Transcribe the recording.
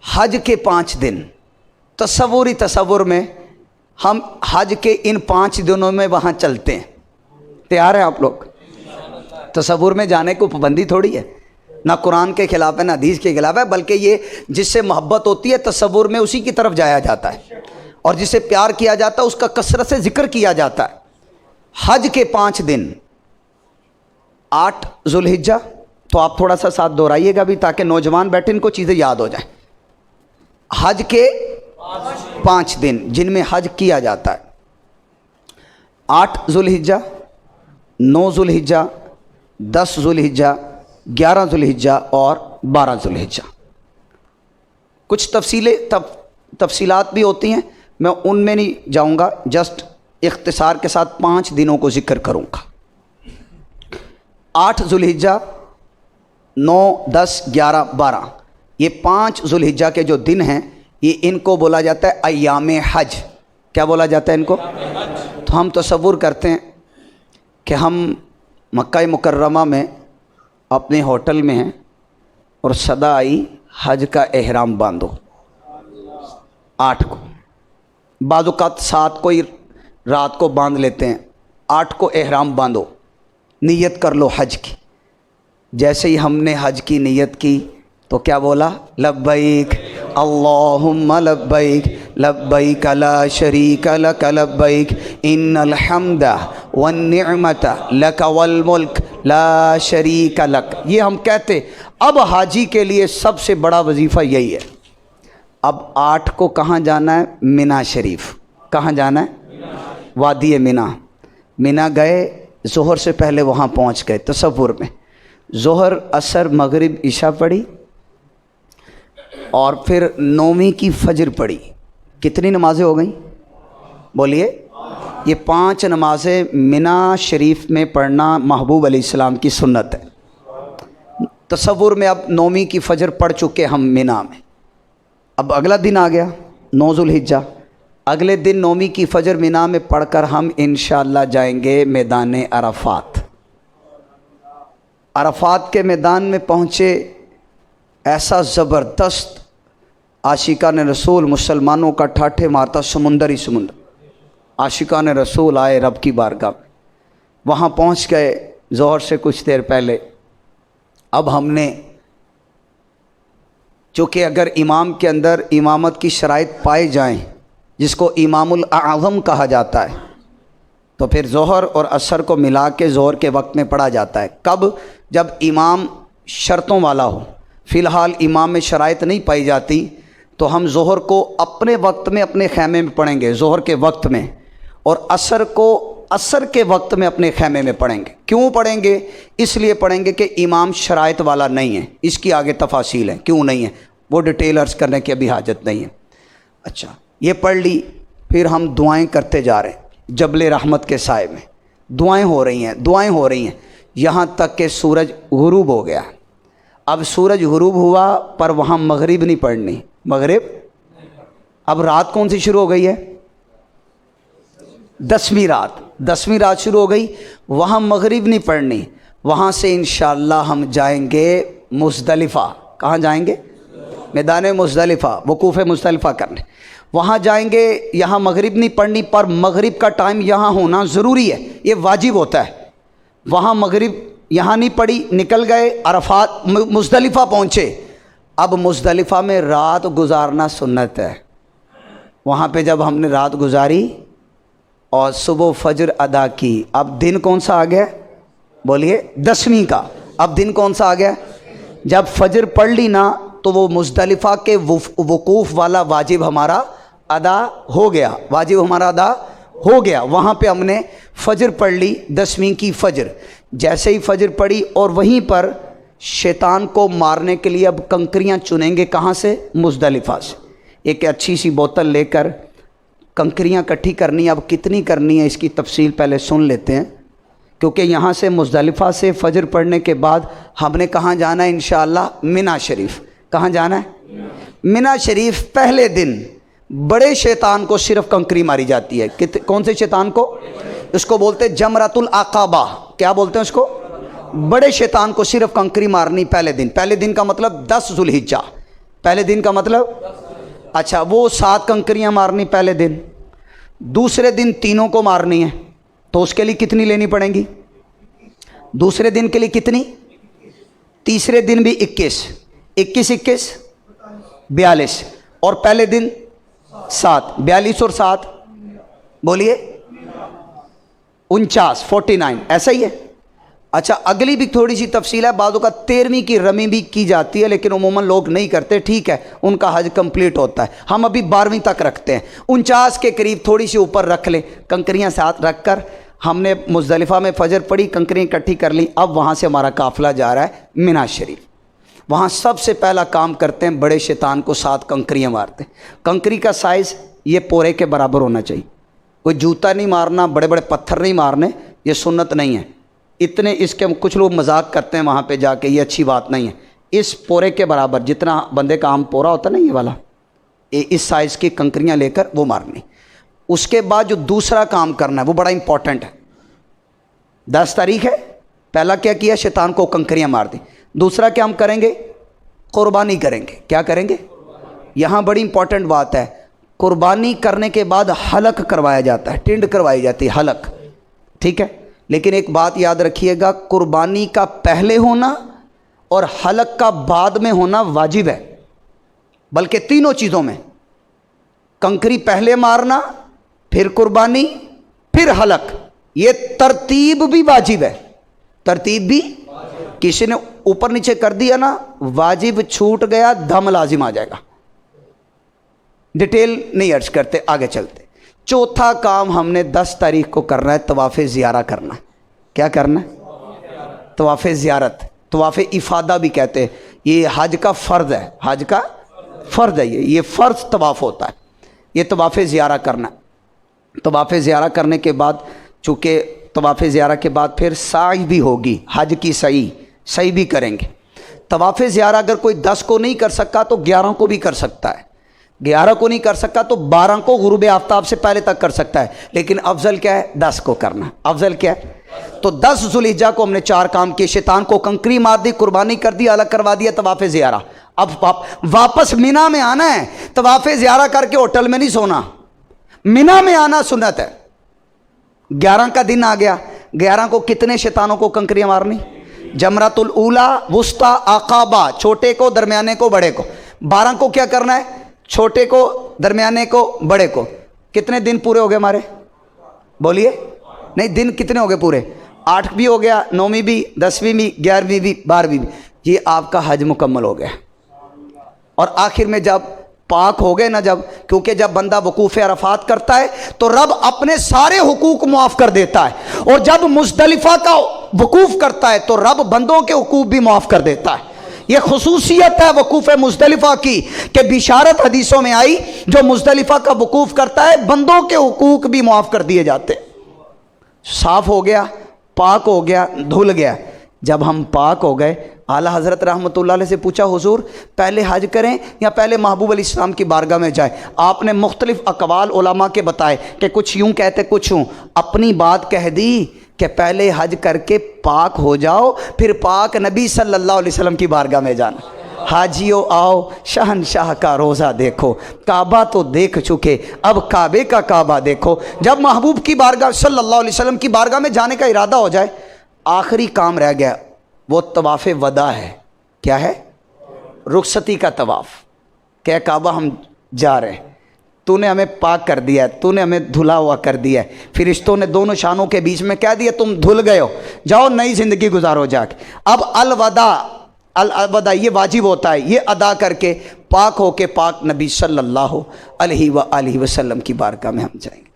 حج کے 5 دن تصور میں ہم حج کے ان 5 دنوں میں وہاں چلتے ہیں. تیار ہیں آپ لوگ؟ تصور میں جانے کو پابندی تھوڑی ہے، نہ قرآن کے خلاف ہے نہ حدیث کے خلاف ہے، بلکہ یہ جس سے محبت ہوتی ہے تصور میں اسی کی طرف جایا جاتا ہے، اور جسے پیار کیا جاتا ہے اس کا کثرت سے ذکر کیا جاتا ہے. حج کے 5 دن 8 ذوالحجہ، تو آپ تھوڑا سا ساتھ دہرائیے گا بھی تاکہ نوجوان بیٹھے ان کو چیزیں یاد ہو جائیں. حج کے 5 دن جن میں حج کیا جاتا ہے: 8 ذوالحجہ، 9 ذوالحجہ، 10 ذوالحجہ، 11 ذوالحجہ اور 12 ذوالحجہ. کچھ تفصیلات بھی ہوتی ہیں، میں ان میں نہیں جاؤں گا، جسٹ اختصار کے ساتھ 5 دنوں کو ذکر کروں گا. 8 ذوالحجہ، 9، 10، 11، 12، یہ 5 ذوالحجہ کے جو دن ہیں یہ ان کو بولا جاتا ہے ایام حج. کیا بولا جاتا ہے ان کو؟ تو ہم تصور کرتے ہیں کہ ہم مکہ مکرمہ میں اپنے ہوٹل میں ہیں اور صدا آئی حج کا احرام باندھو. 8 کو، بعض اوقات 7 کو ہی رات کو باندھ لیتے ہیں. 8 کو احرام باندھو، نیت کر لو حج کی. جیسے ہی ہم نے حج کی نیت کی تو کیا بولا؟ لبیک اللہم لبیک لبیک لا شریک لک لبیک ان الحمد والنعمت لک والملک لا شریک لک. یہ ہم کہتے. اب حاجی کے لیے سب سے بڑا وظیفہ یہی ہے. اب 8 کو کہاں جانا ہے؟ مینا شریف. کہاں جانا ہے؟ وادی مینا. مینا گئے، ظہر سے پہلے وہاں پہنچ گئے. تصور میں ظہر، عصر، مغرب، عشاء پڑھی اور پھر 9ویں کی فجر پڑھی. کتنی نمازیں ہو گئیں؟ بولیے. یہ 5 نمازیں مینا شریف میں پڑھنا محبوب علیہ السلام کی سنت ہے. تصور میں اب 9ویں کی فجر پڑھ چکے ہم مینا میں. اب اگلا دن آ گیا 9 ذوالحجہ. اگلے دن 9ویں کی فجر مینا میں پڑھ کر ہم انشاءاللہ جائیں گے میدان عرفات. عرفات کے میدان میں پہنچے، ایسا زبردست عاشقان رسول مسلمانوں کا ٹھاٹھے مارتا سمندر ہی سمندر. عاشقان رسول آئے رب کی بارگاہ میں، وہاں پہنچ گئے ظہر سے کچھ دیر پہلے. اب ہم نے چونکہ اگر امام کے اندر امامت کی شرائط پائے جائیں، جس کو امام الاعظم کہا جاتا ہے، تو پھر ظہر اور عصر کو ملا کے ظہر کے وقت میں پڑھا جاتا ہے. کب؟ جب امام شرطوں والا ہو. فی الحال امام میں شرائط نہیں پائی جاتی تو ہم ظہر کو اپنے وقت میں اپنے خیمے میں پڑھیں گے، ظہر کے وقت میں، اور عصر کو عصر کے وقت میں اپنے خیمے میں پڑھیں گے. کیوں پڑھیں گے؟ اس لیے پڑھیں گے کہ امام شرائط والا نہیں ہے. اس کی آگے تفاصیل ہیں کیوں نہیں ہے، وہ ڈیٹیل عرض کرنے کی ابھی حاجت نہیں ہے. اچھا، یہ پڑھ لی. پھر ہم دعائیں کرتے جا رہے ہیں جبل رحمت کے سائے میں. دعائیں ہو رہی ہیں یہاں تک کہ سورج غروب ہو گیا. اب سورج غروب ہوا پر وہاں مغرب نہیں پڑھنی. مغرب اب رات کون سی شروع ہو گئی ہے؟ 10ویں رات شروع ہو گئی. وہاں مغرب نہیں پڑھنی. وہاں سے انشاءاللہ ہم جائیں گے مزدلفہ. کہاں جائیں گے؟ میدان مزدلفہ، وقوف مزدلفہ کرنے. وہاں جائیں گے. یہاں مغرب نہیں پڑھنی پر مغرب کا ٹائم یہاں ہونا ضروری ہے، یہ واجب ہوتا ہے. وہاں مغرب یہاں نہیں پڑھی، نکل گئے عرفات، مزدلفہ پہنچے. اب مزدلفہ میں رات گزارنا سنت ہے. وہاں پہ جب ہم نے رات گزاری اور صبح فجر ادا کی، اب دن کون سا آ گیا؟ بولیے. 10ویں کا. اب دن کون سا آ گیا؟ جب فجر پڑھ لی نا تو وہ مزدلفہ کے وقوف والا واجب ہمارا ادا ہو گیا. وہاں پہ ہم نے فجر پڑھ لی، 10ویں کی فجر. جیسے ہی فجر پڑھی اور وہیں پر شیطان کو مارنے کے لیے اب کنکریاں چنیں گے. کہاں سے؟ مزدلفہ سے. ایک اچھی سی بوتل لے کر کنکریاں اکٹھی کرنی. اب کتنی کرنی ہے اس کی تفصیل پہلے سن لیتے ہیں، کیونکہ یہاں سے مزدلفہ سے فجر پڑھنے کے بعد ہم نے کہاں جانا ہے انشاءاللہ؟ مینا شریف. کہاں جانا ہے؟ مینا شریف. پہلے دن بڑے شیطان کو صرف کنکری ماری جاتی ہے. کون سے شیطان کو؟ اس کو بولتے جمرۃ العقبہ. کیا بولتے ہیں اس کو؟ بڑے شیطان کو صرف کنکری مارنی پہلے دن. پہلے دن کا مطلب 10 ذوالحجہ. پہلے دن کا مطلب اچھا وہ 7 کنکریاں مارنی پہلے دن، دوسرے دن تینوں کو مارنی ہے، تو اس کے لیے کتنی لینی پڑیں گی؟ دوسرے دن کے لیے کتنی؟ تیسرے دن بھی 21 42 اور پہلے دن 7 42 اور 7 بولیے 49 49 ایسا ہی ہے۔ اچھا اگلی بھی تھوڑی سی تفصیل ہے، بعضوں کا 13ویں کی رمی بھی کی جاتی ہے لیکن عموماً لوگ نہیں کرتے، ٹھیک ہے ان کا حج کمپلیٹ ہوتا ہے، ہم ابھی 12ویں تک رکھتے ہیں۔ 49 کے قریب تھوڑی سی اوپر رکھ لیں، کنکریاں ساتھ رکھ کر ہم نے مزدلفہ میں فجر پڑھی، کنکریاں اکٹھی کر لی، اب وہاں سے ہمارا قافلہ جا رہا ہے مینا شریف۔ وہاں سب سے پہلا کام کرتے ہیں، بڑے شیطان کو 7 کنکریاں مارتے ہیں۔ کنکری کا سائز یہ پورے کے برابر ہونا چاہیے، کوئی جوتا نہیں مارنا، بڑے بڑے پتھر نہیں مارنے، یہ سنت نہیں ہے۔ اتنے اس کے کچھ لوگ مذاق کرتے ہیں وہاں پہ جا کے، یہ اچھی بات نہیں ہے۔ اس پورے کے برابر جتنا بندے کا عام پورا ہوتا ہے نا یہ والا، اس سائز کی کنکریاں لے کر وہ مارنی۔ اس کے بعد جو دوسرا کام کرنا ہے وہ بڑا امپورٹنٹ ہے۔ 10 تاریخ ہے، پہلا کیا کیا؟ شیطان کو کنکریاں مار دی۔ دوسرا کیا ہم کریں گے؟ قربانی کریں گے۔ کیا کریں گے؟ یہاں بڑی امپورٹنٹ بات ہے، قربانی کرنے کے بعد حلق کروایا جاتا ہے، ٹنڈ کروائی جاتی ہے، حلق، ٹھیک ہے؟ لیکن ایک بات یاد رکھیے گا، قربانی کا پہلے ہونا اور حلق کا بعد میں ہونا واجب ہے، بلکہ تینوں چیزوں میں، کنکری پہلے مارنا، پھر قربانی، پھر حلق، یہ ترتیب بھی واجب ہے، ترتیب بھی۔ کسی نے اوپر نیچے کر دیا نا، واجب چھوٹ گیا، دم لازم آ جائے گا۔ ڈیٹیل نہیں عرض کرتے، آگے چلتے۔ چوتھا کام ہم نے 10 تاریخ کو کرنا ہے، طواف زیارہ کرنا ہے۔ کیا کرنا ہے؟ طواف زیارت، طواف افادہ بھی کہتے ہیں، یہ حج کا فرض ہے، حج کا فرض ہے، یہ فرض طواف ہوتا ہے، یہ طواف زیارہ کرنا ہے۔ طواف زیارہ کرنے کے بعد، چونکہ طواف زیارہ کے بعد پھر سعی بھی ہوگی، حج کی سعی بھی کریں گے۔ طواف زیارہ اگر کوئی 10 کو نہیں کر سکا تو 11 کو بھی کر سکتا ہے، 11 کو نہیں کر سکا تو 12 کو غروب آفتاب سے پہلے تک کر سکتا ہے، لیکن افضل کیا ہے؟ 10 کو کرنا، افضل کیا ہے؟ تو 10 ذوالحجہ کو ہم نے 4 کام کیے، شیطان کو کنکری مار دی، قربانی کر دی، الگ کروا دیا، طواف زیارہ۔ اب واپس مینا میں آنا ہے، طواف زیارہ کر کے ہوٹل میں نہیں سونا، مینا میں آنا سنت ہے۔ 11 کا دن آ گیا، 11 کو کتنے شیطانوں کو کنکریاں مارنی؟ جمرۃ الاولیٰ، وسطیٰ، عقبہ، چھوٹے کو، درمیانے کو، بڑے کو۔ 12 کو کیا کرنا ہے؟ چھوٹے کو، درمیانے کو، بڑے کو۔ کتنے دن پورے ہو گئے ہمارے؟ بولیے، نہیں دن کتنے ہو گئے پورے؟ 8 بھی ہو گیا، 9ویں بھی، 10ویں بھی، 11ویں بھی، 12ویں بھی۔ یہ آپ کا حج مکمل ہو گیا۔ اور آخر میں جب پاک ہو گئے نا، کیونکہ جب بندہ وقوف عرفات کرتا ہے تو رب اپنے سارے حقوق معاف کر دیتا ہے، اور جب مزدلفہ کا وقوف کرتا ہے تو رب بندوں کے حقوق بھی معاف کر دیتا ہے۔ یہ خصوصیت ہے وقوف مزدلفہ کی، کہ بشارت حدیثوں میں آئی، جو مزدلفہ کا وقوف کرتا ہے بندوں کے حقوق بھی معاف کر دیے جاتے۔ صاف ہو گیا، پاک ہو گیا، دھل گیا۔ جب ہم پاک ہو گئے، اعلیٰ حضرت رحمۃ اللہ علیہ سے پوچھا، حضور پہلے حج کریں یا پہلے محبوب علیہ السلام کی بارگاہ میں جائیں؟ آپ نے مختلف اقوال علماء کے بتائے، کہ کچھ یوں کہتے کچھ یوں، اپنی بات کہہ دی کہ پہلے حج کر کے پاک ہو جاؤ، پھر پاک نبی صلی اللہ علیہ وسلم کی بارگاہ میں جانا۔ حاجیو آؤ، شہنشاہ کا روزہ دیکھو، کعبہ تو دیکھ چکے، اب کعبے کا کعبہ دیکھو۔ جب محبوب کی بارگاہ صلی اللہ علیہ وسلم کی بارگاہ میں جانے کا ارادہ ہو جائے، آخری کام رہ گیا، وہ طواف وداع ہے۔ کیا ہے؟ رخصتی کا طواف، کہ کعبہ ہم جا رہے ہیں، تو نے ہمیں پاک کر دیا ہے، تو نے ہمیں دھلا ہوا کر دیا ہے، فرشتوں نے دونوں شانوں کے بیچ میں کہہ دیا تم دھل گئے ہو، جاؤ نئی زندگی گزارو جا کے۔ اب الوداع یہ واجب ہوتا ہے، یہ ادا کر کے پاک ہو کے پاک نبی صلی اللہ علیہ وآلہ وسلم کی بارگاہ میں ہم جائیں گے۔